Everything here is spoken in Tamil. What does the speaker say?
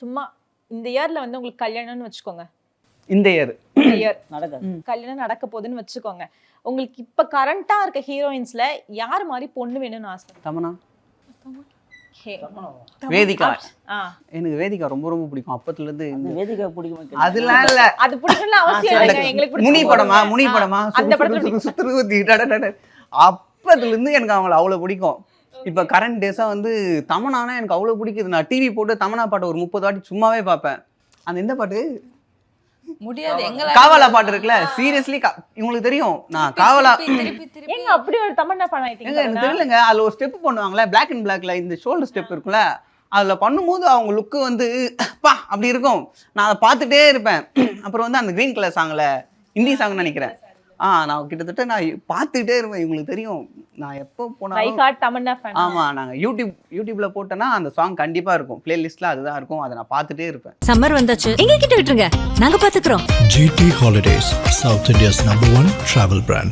சும்மா இந்த இயர்ல வந்து உங்களுக்கு கல்யாணம்னு வச்சுக்கோங்க, இந்த இயர் கல்யாணம் நடக்க போகுதுன்னு வச்சுக்கோங்க, உங்களுக்கு இப்ப கரண்டா இருக்க ஹீரோயின்ஸ்ல யார் மாதிரி பொண்ணு வேணும்னு ஆசை? தமனா, Okay. வேதிகா. ஆ. எனக்கு வேதிகா ரொம்ப ரொம்ப பிடிக்கும் அப்பத்துல இருந்து. வேதிகா பிடிக்குமா? அதெல்லாம் இல்ல, அது பிடிக்கல அவசியம் இல்லைங்க, எங்களுக்கு முனி படமா அந்த படத்துல சுத்துறது அப்பத்துல இருந்து எனக்கு அவங்கள அவ்வளவு பிடிக்கும். இப்ப கரண்ட் டேஸா வந்து தமனானா எனக்கு அவ்வளவு பிடிக்குது. நான் டிவி போட்டு தமனா பாட்டு ஒரு 30 வாட்டி சும்மாவே பார்ப்பேன். அந்த எந்த பாட்டு, முடியாது எங்களால காவலா பாட்டு இருக்குல்ல, சீரியஸ்லி உங்களுக்கு தெரியும் நான் காவலா ஏங்க அப்படி ஒரு தமன்னா எனக்கு பண்ணாயிட்டீங்க. தெரியலங்க. அதுல ஒரு ஸ்டெப் பண்ணுவாங்களே பிளாக் அண்ட் பிளாக்ல, இந்த ஷோல்டர் ஸ்டெப் இருக்குல்ல, அதுல பண்ணும்போது அவங்க லுக்கு வந்து பா அப்படி இருக்கும். நான் அதை பார்த்துட்டே இருப்பேன். அப்புறம் வந்து அந்த கிரீன் கலர் சாங்ல, ஹிந்தி சாங் நினைக்கிறேன், நான் கிட்டத்தட்ட நான் பார்த்துக்கிட்டே இருப்பேன். இவங்களுக்கு தெரியும் நான் எப்போ போனாலும் தமன்னா ஃபேன். ஆமா, நாங்க யூடியூப்ல போட்டேன்னா அந்த சாங் கண்டிப்பா இருக்கும், பிளேலிஸ்ட்ல அதுதான் இருக்கும், அதை நான் பார்த்துட்டே இருப்பேன். சம்மர் வந்தாச்சு, எங்க கிட்ட விட்டுருங்க, நாங்க பாத்துக்கிறோம். GT Holidays, South India's #1 travel brand.